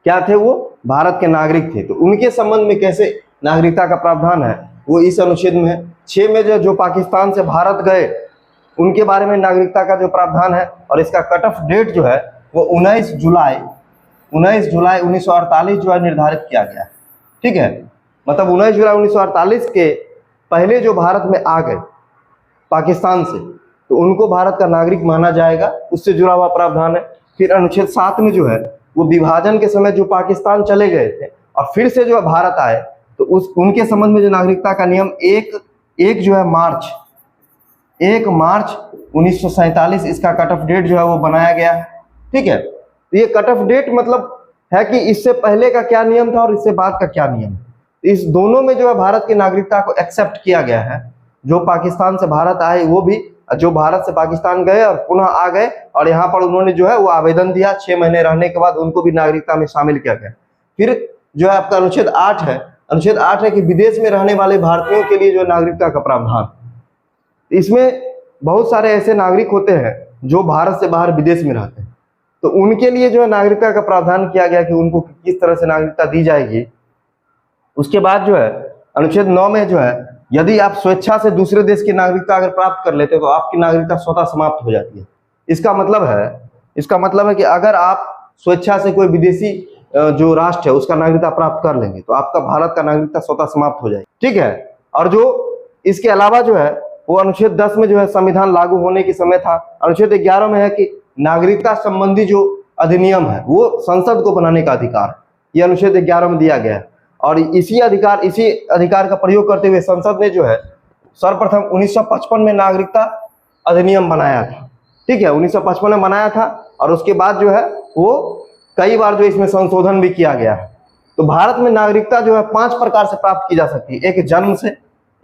क्या थे, वो भारत के नागरिक थे। तो उनके संबंध में कैसे नागरिकता का प्रावधान है वो इस अनुच्छेद में है। 6 में जो पाकिस्तान से भारत गए उनके बारे में नागरिकता का जो प्रावधान है, और इसका कट ऑफ डेट जो है वो 19 जुलाई 1948 जो है निर्धारित किया गया है। ठीक है, मतलब 19 जुलाई 1948 के पहले जो भारत में आ गए पाकिस्तान से, तो उनको भारत का नागरिक माना जाएगा, उससे जुड़ा हुआ प्रावधान है। फिर अनुच्छेद 7 में जो है वो विभाजन के समय जो पाकिस्तान चले गए थे और फिर से जो है भारत आए, तो उनके संबंध में जो नागरिकता का नियम एक जो है मार्च 1947 इसका कट ऑफ डेट जो है वो बनाया गया है। ठीक है, तो ये कट ऑफ डेट मतलब है कि इससे पहले का क्या नियम था और इससे बाद का क्या नियम। इस दोनों में जो है भारत की नागरिकता को एक्सेप्ट किया गया है। जो पाकिस्तान से भारत आए वो भी, जो भारत से पाकिस्तान गए और पुनः आ गए और यहाँ पर उन्होंने जो है वो आवेदन दिया, 6 महीने रहने के बाद उनको भी नागरिकता में शामिल किया गया। फिर जो है आपका अनुच्छेद 8 है। अनुच्छेद 8 है कि विदेश में रहने वाले भारतीयों के लिए जो नागरिकता का प्रावधान, इसमें बहुत सारे ऐसे नागरिक होते हैं जो भारत से बाहर विदेश में रहते हैं, तो उनके लिए जो है नागरिकता का प्रावधान किया गया कि उनको किस तरह से नागरिकता दी जाएगी। उसके बाद जो है अनुच्छेद 9 में जो है यदि आप स्वेच्छा से दूसरे देश की नागरिकता अगर प्राप्त कर लेते हो तो आपकी नागरिकता स्वतः समाप्त हो जाती है। इसका मतलब है कि अगर आप स्वेच्छा से कोई विदेशी जो राष्ट्र है उसका नागरिकता प्राप्त कर लेंगे तो आपका भारत का नागरिकता स्वतः समाप्त हो जाएगी। ठीक है, और जो इसके अलावा जो है वो अनुच्छेद 10 में जो है संविधान लागू होने के समय था। अनुच्छेद 11 में है कि नागरिकता संबंधी जो अधिनियम है वो संसद को बनाने का अधिकार है, ये अनुच्छेद 11 में दिया गया है। और इसी अधिकार का प्रयोग करते हुए संसद ने जो है सर्वप्रथम 1955 में नागरिकता अधिनियम बनाया था। ठीक है, 1955 में बनाया था और उसके बाद जो है वो कई बार जो इसमें संशोधन भी किया गया है। तो भारत में नागरिकता जो है 5 प्रकार से प्राप्त की जा सकती है, एक जन्म से,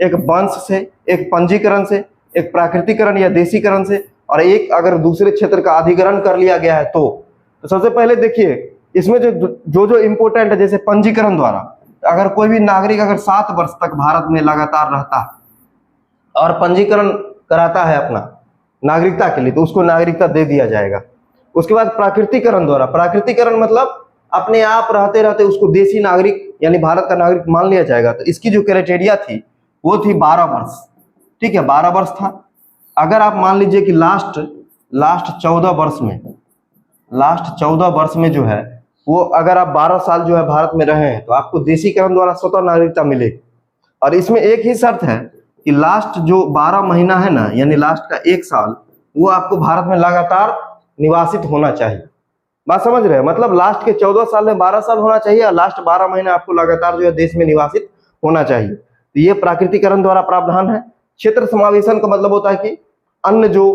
एक वंश से, एक पंजीकरण से, एक प्राकृतिकरण या देशीकरण से, और एक अगर दूसरे क्षेत्र का अधिग्रहण कर लिया गया है तो सबसे पहले देखिए इसमें जो इम्पोर्टेंट है, जैसे पंजीकरण द्वारा अगर कोई भी नागरिक अगर 7 वर्ष तक भारत में लगातार रहता है और पंजीकरण कराता है अपना नागरिकता के लिए तो उसको नागरिकता दे दिया जाएगा। उसके बाद प्राकृतिकरण द्वारा, प्राकृतिकरण मतलब अपने आप रहते रहते उसको देशी नागरिक यानी भारत का नागरिक मान लिया जाएगा। तो इसकी जो क्राइटेरिया थी वो थी 12 वर्ष। ठीक है, 12 वर्ष था। अगर आप मान लीजिए कि लास्ट 14 वर्ष में जो है वो अगर आप 12 साल जो है भारत में रहे हैं तो आपको देशीकरण द्वारा स्वतः नागरिकता मिलेगी। और इसमें एक ही शर्त है कि लास्ट जो 12 महीना है ना, यानी लास्ट का 1 साल, वो आपको भारत में लगातार निवासित होना चाहिए। बात समझ रहे हैं, मतलब लास्ट के 14 साल में 12 साल होना चाहिए और लास्ट 12 महीने आपको लगातार जो है देश में निवासित होना चाहिए। तो ये प्राकृतिकरण द्वारा प्रावधान है। क्षेत्र समावेशन का मतलब होता है कि अन्य जो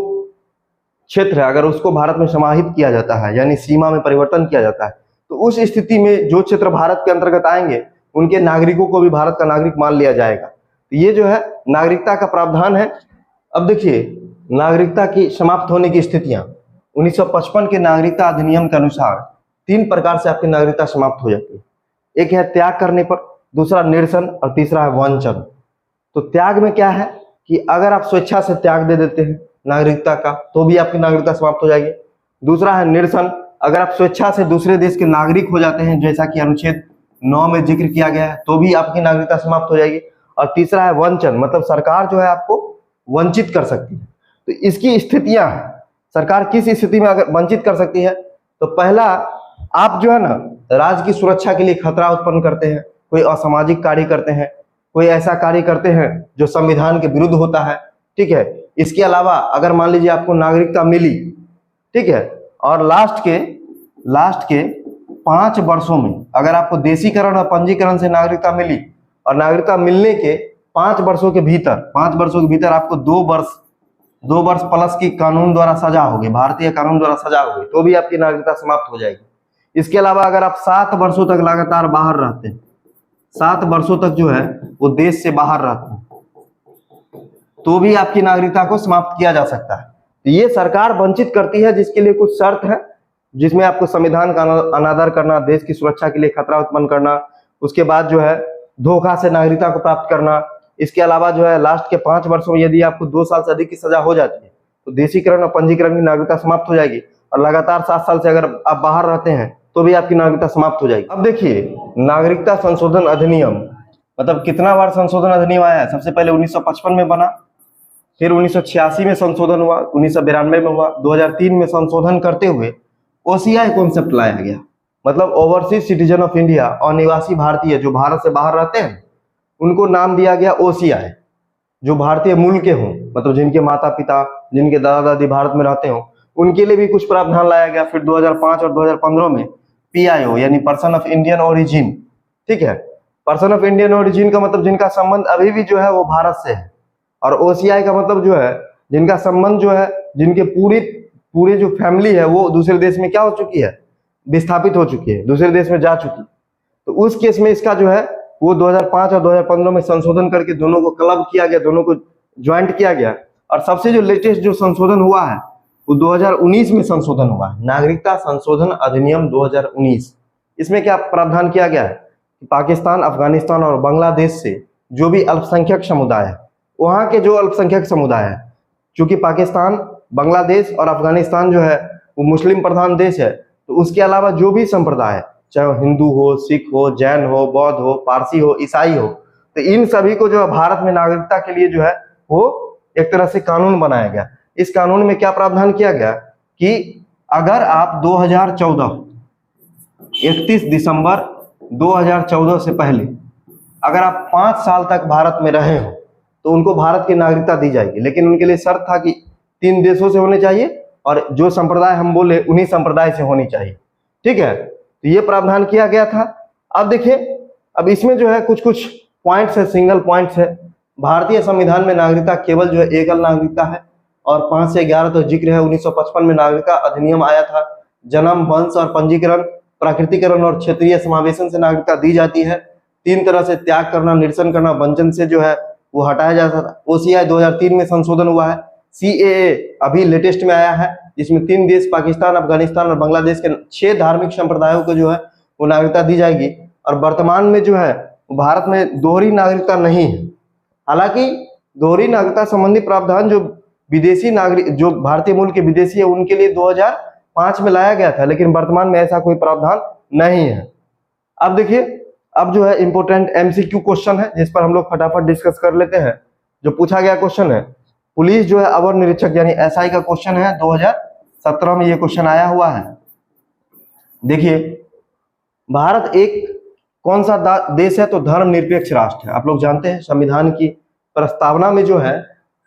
क्षेत्र है अगर उसको भारत में समाहित किया जाता है यानी सीमा में परिवर्तन किया जाता है तो उस स्थिति में जो क्षेत्र भारत के अंतर्गत आएंगे उनके नागरिकों को भी भारत का नागरिक मान लिया जाएगा। तो ये जो है नागरिकता का प्रावधान है। अब देखिए नागरिकता की समाप्त होने की स्थितियां 1955 के नागरिकता अधिनियम के अनुसार 3 प्रकार से आपकी नागरिकता समाप्त हो जाती है। एक है त्याग करने पर, दूसरा निरसन और तीसरा है वंचन। तो त्याग में क्या है कि अगर आप स्वेच्छा से त्याग दे देते हैं नागरिकता का तो भी आपकी नागरिकता समाप्त हो जाएगी। दूसरा है निरसन, अगर आप स्वेच्छा से दूसरे देश के नागरिक हो जाते हैं जैसा कि अनुच्छेद 9 में जिक्र किया गया है तो भी आपकी नागरिकता समाप्त हो जाएगी। और तीसरा है वंचन, मतलब सरकार जो है आपको वंचित कर सकती है। तो इसकी स्थितियां हैं, सरकार किस स्थिति में अगर वंचित कर सकती है तो पहला, आप जो है ना राज्य की सुरक्षा के लिए खतरा उत्पन्न करते हैं, कोई असामाजिक कार्य करते हैं, कोई ऐसा कार्य करते हैं जो संविधान के विरुद्ध होता है। ठीक है, इसके अलावा अगर मान लीजिए आपको नागरिकता मिली, ठीक है, और लास्ट के 5 वर्षों में अगर आपको देशीकरण और पंजीकरण से नागरिकता मिली और नागरिकता मिलने के 5 वर्षों के भीतर आपको 2 वर्ष प्लस की कानून द्वारा सजा होगी, भारतीय कानून द्वारा सजा होगी, तो भी आपकी नागरिकता समाप्त हो जाएगी। इसके अलावा अगर आप 7 वर्षों तक लगातार बाहर रहते हैं, 7 वर्षों तक जो है वो देश से बाहर रहते हैं, तो भी आपकी नागरिकता को समाप्त किया जा सकता है। तो ये सरकार वंचित करती है, जिसके लिए कुछ शर्त है, जिसमें आपको संविधान का अनादर करना, देश की सुरक्षा के लिए खतरा उत्पन्न करना, उसके बाद जो है धोखा से नागरिकता को प्राप्त करना। इसके अलावा जो है लास्ट के 5 वर्षों में यदि आपको 2 साल से अधिक की सजा हो जाती है तो देशीकरण और पंजीकरण की नागरिकता समाप्त हो जाएगी, और लगातार 7 साल से अगर आप बाहर रहते हैं तो भी आपकी नागरिकता समाप्त हो जाएगी। अब देखिए, नागरिकता संशोधन अधिनियम मतलब कितना बार संशोधन अधिनियम आया है? सबसे पहले 1955 में बना, फिर 1986 में संशोधन हुआ, 1992 में हुआ, 2003 में संशोधन करते हुए ओसीआई कॉन्सेप्ट लाया गया। मतलब ओवरसीज सिटीजन ऑफ इंडिया, और निवासी भारतीय जो भारत से बाहर रहते हैं उनको नाम दिया गया ओसीआई। जो भारतीय मूल के हों, मतलब जिनके माता पिता, जिनके दादा दादी भारत में रहते हों, उनके लिए भी कुछ प्रावधान लाया गया। फिर 2005 और 2015 में पीआईओ यानी पर्सन ऑफ इंडियन ओरिजिन, ठीक है। पर्सन ऑफ इंडियन ओरिजिन का मतलब जिनका संबंध अभी भी जो है वो भारत से है, और ओसीआई का मतलब जो है जिनका संबंध जो है, जिनके पूरे जो फैमिली है वो दूसरे देश में क्या हो चुकी है, विस्थापित हो चुकी है, दूसरे देश में जा चुकी। तो उस केस में इसका जो है वो 2005 और 2015 में संशोधन करके दोनों को क्लब किया गया, दोनों को ज्वाइंट किया गया। और सबसे जो लेटेस्ट जो संशोधन हुआ है वो 2019 में संशोधन हुआ है, नागरिकता संशोधन अधिनियम 2019। इसमें क्या प्रावधान किया गया है कि पाकिस्तान, अफगानिस्तान और बांग्लादेश से जो भी अल्पसंख्यक समुदाय है, वहां के जो अल्पसंख्यक समुदाय है, चूंकि पाकिस्तान, बांग्लादेश और अफगानिस्तान जो है वो मुस्लिम प्रधान देश है, तो उसके अलावा जो भी संप्रदाय है, चाहे वो हिंदू हो, सिख हो, जैन हो, बौद्ध हो, पारसी हो, ईसाई हो, तो इन सभी को जो है भारत में नागरिकता के लिए जो है वो एक तरह से कानून बनाया गया। इस कानून में क्या प्रावधान किया गया कि अगर आप 2014 31 दिसंबर 2014 से पहले अगर आप 5 साल तक भारत में रहे हो तो उनको भारत की नागरिकता दी जाएगी, लेकिन उनके लिए शर्त था कि 3 देशों से होने चाहिए और जो संप्रदाय हम बोले उन्हीं संप्रदाय से होनी चाहिए, ठीक है। तो ये प्रावधान किया गया था। अब देखिए, अब इसमें जो है कुछ पॉइंट्स है, सिंगल पॉइंट्स है। भारतीय संविधान में नागरिकता केवल जो है एकल नागरिकता है, और 5 से 11 तो जिक्र है। 1955 में नागरिकता अधिनियम आया था। जन्म, वंश और पंजीकरण, प्राकृतिकरण और क्षेत्रीय समावेशन से नागरिकता दी जाती है। 3 तरह से त्याग करना, निरसन करना, वंचन से जो है वो हटाया जाता था। ओसीआई 2003 में संशोधन हुआ है। सीएए अभी लेटेस्ट में आया है, जिसमें 3 देश पाकिस्तान, अफगानिस्तान और बांग्लादेश के 6 धार्मिक संप्रदायों को जो है वो नागरिकता दी जाएगी। और वर्तमान में जो है भारत में दोहरी नागरिकता नहीं है। हालांकि दोहरी नागरिकता संबंधी प्रावधान जो विदेशी नागरिक, जो भारतीय मूल के विदेशी है, उनके लिए 2005 में लाया गया था, लेकिन वर्तमान में ऐसा कोई प्रावधान नहीं है। अब देखिए, अब जो है इंपोर्टेंट एमसीक्यू क्वेश्चन है जिस पर हम लोग फटाफट डिस्कस कर लेते हैं। जो पूछा गया क्वेश्चन है, पुलिस जो है अवर निरीक्षक यानी एसआई का क्वेश्चन है, 2017 में ये क्वेश्चन आया हुआ है। देखिए, भारत एक कौन सा देश है? तो धर्मनिरपेक्ष राष्ट्र है। आप लोग जानते हैं संविधान की प्रस्तावना में जो है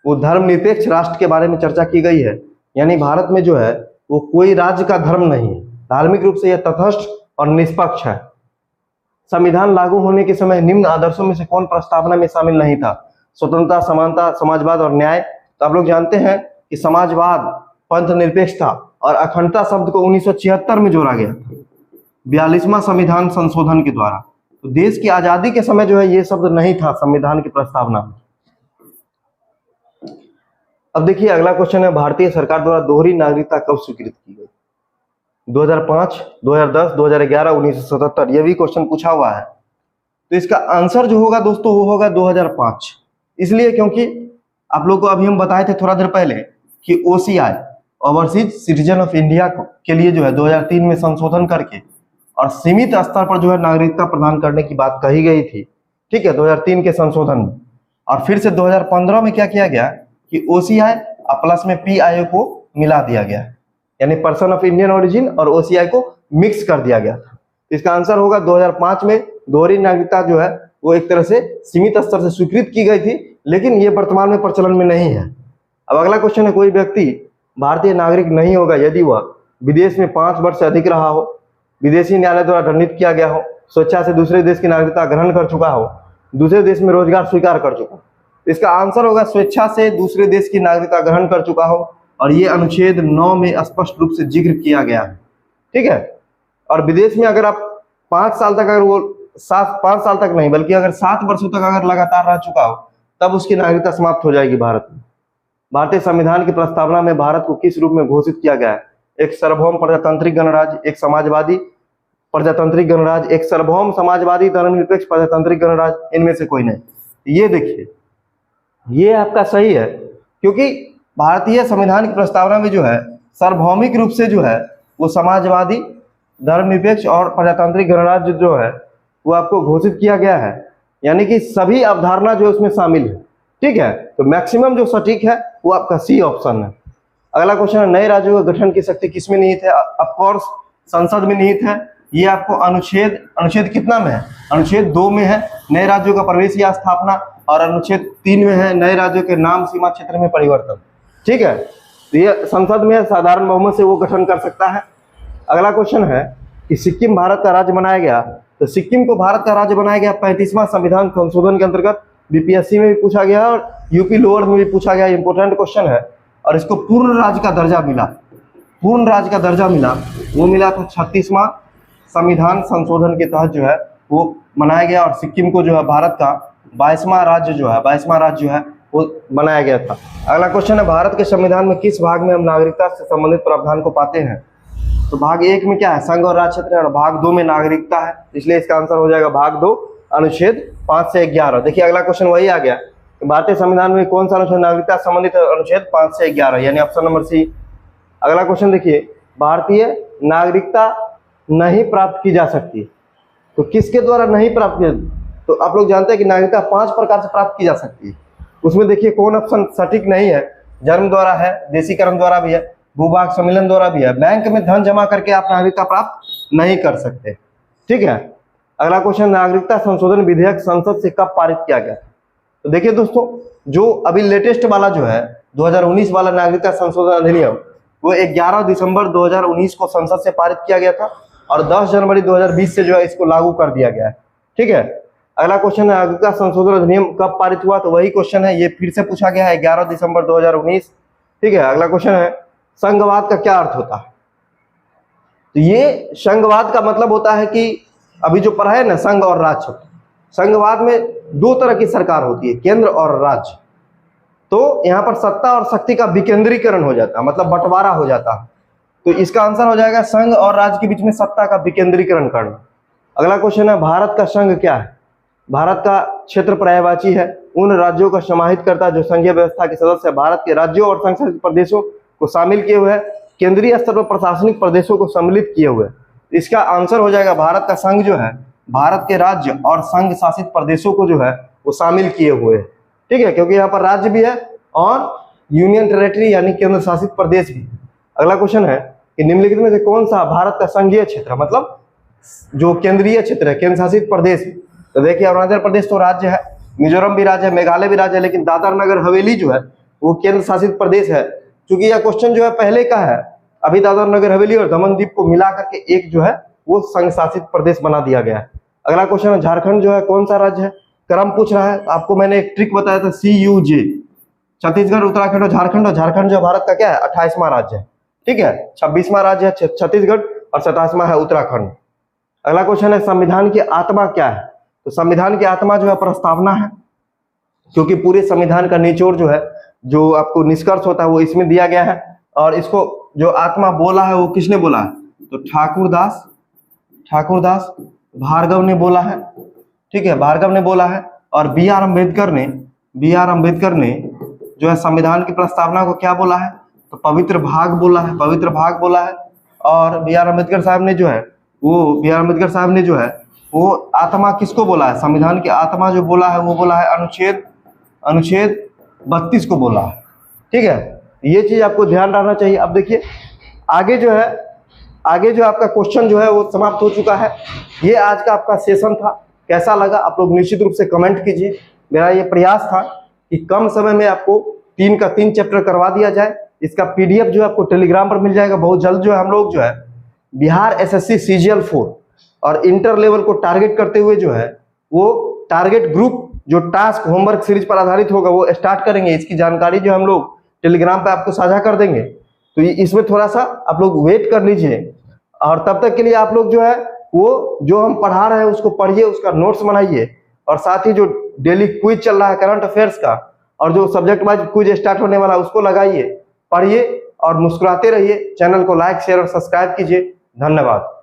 वो धर्मनिरपेक्ष राष्ट्र के बारे में चर्चा की गई है, यानी भारत में जो है वो कोई राज्य का धर्म नहीं है। धार्मिक रूप से यह तटस्थ और निष्पक्ष है। संविधान लागू होने के समय निम्न आदर्शों में से कौन प्रस्तावना में शामिल नहीं था? स्वतंत्रता, समानता, समाजवाद और न्याय। तो आप लोग जानते हैं कि समाजवाद, पंथ निरपेक्षता और अखंडता शब्द को 1976 में जोड़ा गया था 42वां संविधान संशोधन के द्वारा। तो देश की आजादी के समय जो है ये शब्द नहीं था संविधान की प्रस्तावना में। अब देखिए, अगला क्वेश्चन है, भारतीय सरकार द्वारा दोहरी नागरिकता कब स्वीकृत की गई? 2005, 2010, 2011, 1977, ये भी क्वेश्चन पूछा हुआ है। तो इसका आंसर जो होगा दोस्तों वो होगा 2005। इसलिए क्योंकि आप लोग को अभी हम बताए थे थोड़ा देर पहले कि OCI, overseas citizen of India के लिए जो है 2003 में संशोधन करके और सीमित स्तर पर जो है नागरिकता प्रदान करने की बात कही गई थी, ठीक है, 2003 के संशोधन में। और फिर से 2015 में क्या किया गया कि ओसीआई प्लस में पीआईओ को मिला दिया गया, यानी पर्सन ऑफ इंडियन ओरिजिन और ओसीआई को मिक्स कर दिया गया था। इसका आंसर होगा 2005 में दोहरी नागरिकता जो है वो एक तरह से सीमित स्तर से स्वीकृत की गई थी, लेकिन ये वर्तमान में प्रचलन में नहीं है। अब अगला क्वेश्चन है, कोई व्यक्ति भारतीय नागरिक नहीं होगा यदि वह विदेश में 5 वर्ष से अधिक रहा हो, विदेशी न्यायालय द्वारा दंडित किया गया हो, स्वेच्छा से दूसरे देश की नागरिकता ग्रहण कर चुका हो, दूसरे देश में रोजगार स्वीकार कर चुका हो। इसका आंसर होगा स्वेच्छा से दूसरे देश की नागरिकता ग्रहण कर चुका हो, और ये अनुच्छेद 9 में स्पष्ट रूप से जिक्र किया गया है, ठीक है। और विदेश में अगर आप 5 साल तक, अगर वो 5 साल तक नहीं बल्कि अगर 7 वर्षों तक अगर लगातार रह चुका हो, तब उसकी नागरिकता समाप्त हो जाएगी भारत में। भारतीय संविधान की प्रस्तावना में भारत को किस रूप में घोषित किया गया है? एक सार्वभौम प्रजातांत्रिक गणराज्य, एक समाजवादी प्रजातांत्रिक गणराज्य, एक सार्वभौम समाजवादी धर्मनिरपेक्ष प्रजातांत्रिक गणराज्य, इनमें से कोई नहीं। ये देखिए, ये आपका सही है, क्योंकि भारतीय संविधान की प्रस्तावना में जो है सार्वभौमिक रूप से जो है वो समाजवादी धर्मनिरपेक्ष और प्रजातांत्रिक गणराज्य जो है वो आपको घोषित किया गया है, यानी कि सभी अवधारणा जो है उसमें शामिल है। ठीक है, तो मैक्सिमम जो सटीक है वो आपका सी ऑप्शन है। अगला क्वेश्चन है, नए राज्यों का गठन की शक्ति किसमें निहित है? ऑफकोर्स संसद में निहित है। ये आपको अनुच्छेद कितना में है? अनुच्छेद 2 में है, नए राज्यों का प्रवेश या स्थापना, और अनुच्छेद 3 में है, नए राज्यों के नाम सीमा क्षेत्र में परिवर्तन। ठीक है, तो ये संसद में साधारण बहुमत से वो गठन कर सकता है। अगला क्वेश्चन है कि सिक्किम भारत का राज्य बनाया गया, तो सिक्किम को भारत का राज्य बनाया गया 35वां संविधान संशोधन के अंतर्गत। बीपीएससी में भी पूछा गया और यूपी लोअर में भी पूछा गया, इंपोर्टेंट क्वेश्चन है। और इसको पूर्ण राज्य का दर्जा मिला, पूर्ण राज्य का दर्जा मिला, वो मिला था 36वां संविधान संशोधन के तहत जो है वो बनाया गया, और सिक्किम को जो है भारत का 22वां राज्य जो है वो बनाया गया था। अगला क्वेश्चन है, भारत के संविधान में किस भाग में हम नागरिकता से संबंधित प्रावधान को पाते हैं? तो भाग 1 में क्या है? संघ और राज्य क्षेत्र है, और भाग 2 में नागरिकता है, इसलिए इसका आंसर हो जाएगा भाग 2 अनुच्छेद 5 से 11। देखिए अगला क्वेश्चन वही आ गया, भारतीय संविधान में कौन सा अनुच्छेद नागरिकता संबंधित अनुच्छेद 5 से 11, यानी ऑप्शन नंबर सी। अगला क्वेश्चन देखिए, भारतीय नागरिकता नहीं प्राप्त की जा सकती, तो किसके द्वारा नहीं प्राप्त की? तो आप लोग जानते हैं कि नागरिकता 5 प्रकार से प्राप्त की जा सकती है। उसमें देखिए कौन ऑप्शन सटीक नहीं है? जन्म द्वारा है, देशीकरण द्वारा भी है, भूभाग सम्मिलन द्वारा भी है, बैंक में धन जमा करके आप नागरिकता प्राप्त नहीं कर सकते। ठीक है, अगला क्वेश्चन, नागरिकता संशोधन विधेयक संसद से कब पारित किया गया? तो देखिए दोस्तों, जो अभी लेटेस्ट वाला जो है 2019 वाला नागरिकता संशोधन अधिनियम, वो 11 दिसंबर 2019 को संसद से पारित किया गया था, और 10 जनवरी 2020 से जो है इसको लागू कर दिया गया है। ठीक है, अगला क्वेश्चन है, नागरिकता संशोधन अधिनियम कब पारित हुआ? तो वही क्वेश्चन है, ये फिर से पूछा गया है, 11 दिसंबर 2019। ठीक है, अगला क्वेश्चन है, संघवाद का क्या अर्थ होता है? तो ये संघवाद का मतलब होता है कि अभी जो पढ़ा है ना, संघ और राज्य, संघवाद में 2 तरह की सरकार होती है, केंद्र और राज्य। तो यहाँ पर सत्ता और शक्ति का विकेंद्रीकरण हो जाता है, मतलब बंटवारा हो जाता है। तो इसका आंसर हो जाएगा संघ और राज्य के बीच में सत्ता का विकेंद्रीकरण करना। अगला क्वेश्चन है, भारत का संघ क्या है? भारत का क्षेत्र पर्यायवाची है, उन राज्यों का समाहित करता है जो संघीय व्यवस्था के सदस्य है। भारत के राज्यों और संघ शासित प्रदेशों को शामिल किए हुए है, केंद्रीय स्तर पर प्रशासनिक प्रदेशों को सम्मिलित किए हुए। इसका आंसर हो जाएगा, भारत का संघ जो है भारत के राज्य और संघ शासित प्रदेशों को जो है वो शामिल किए हुए है। ठीक है, क्योंकि यहाँ पर राज्य भी है और यूनियन टेरिटरी यानी केंद्र शासित प्रदेश भी। अगला क्वेश्चन है कि निम्नलिखित में से कौन सा भारत का संघीय क्षेत्र, मतलब जो केंद्रीय क्षेत्र है, केंद्र शासित प्रदेश? तो देखिए अरुणाचल प्रदेश तो राज्य है, मिजोरम भी राज्य है, मेघालय भी राज्य है, लेकिन दादर नगर हवेली जो है वो केंद्र शासित प्रदेश है। क्योंकि यह क्वेश्चन जो है पहले का है, अभी दादर नगर हवेली और दमन दीप को मिला करके एक जो है वो संघ शासित प्रदेश बना दिया गया है। अगला क्वेश्चन है, झारखंड जो है कौन सा राज्य है? क्रम पूछ रहा है, आपको मैंने एक ट्रिक बताया था, CUJ, छत्तीसगढ़, उत्तराखंड और झारखंड। और झारखंड जो भारत का क्या है? 28वां राज्य है। ठीक है, 26वां राज्य है छत्तीसगढ़ और 27वां है उत्तराखंड। अगला क्वेश्चन है, संविधान की आत्मा क्या है? तो संविधान की आत्मा जो है प्रस्तावना है, क्योंकि पूरे संविधान का निचोड़ जो है, जो आपको निष्कर्ष होता है वो इसमें दिया गया है। और इसको जो आत्मा बोला है वो किसने बोला है? तो ठाकुरदास भार्गव ने बोला है। ठीक है, भार्गव ने बोला है। और बी आर अम्बेडकर ने जो है संविधान की प्रस्तावना को क्या बोला है? तो पवित्र भाग बोला है। और बी आर अम्बेडकर साहब ने जो है वो आत्मा किसको बोला है? संविधान की आत्मा जो बोला है वो बोला है अनुच्छेद 32 को बोला है। ठीक है, ये चीज आपको ध्यान रखना चाहिए। अब देखिए आगे जो आपका क्वेश्चन जो है वो समाप्त हो चुका है। ये आज का आपका सेशन था, कैसा लगा आप लोग निश्चित रूप से कमेंट कीजिए। मेरा ये प्रयास था कि कम समय में आपको 3 का 3 चैप्टर करवा दिया जाए। इसका PDF जो है आपको टेलीग्राम पर मिल जाएगा बहुत जल्द। जो है हम लोग जो है बिहार SSC CGL 4 और इंटर लेवल को टारगेट करते हुए जो है वो टारगेट ग्रुप जो टास्क होमवर्क सीरीज पर आधारित होगा वो स्टार्ट करेंगे। इसकी जानकारी जो हम लोग टेलीग्राम पे आपको साझा कर देंगे, तो इसमें थोड़ा सा आप लोग वेट कर लीजिए। और तब तक के लिए आप लोग जो है वो जो हम पढ़ा रहे हैं उसको पढ़िए, उसका नोट्स बनाइए, और साथ ही जो डेली क्विज चल रहा है करंट अफेयर्स का और जो सब्जेक्ट वाइज क्विज स्टार्ट होने वाला है उसको लगाइए, पढ़िए और मुस्कुराते रहिए। चैनल को लाइक शेयर और सब्सक्राइब कीजिए। धन्यवाद।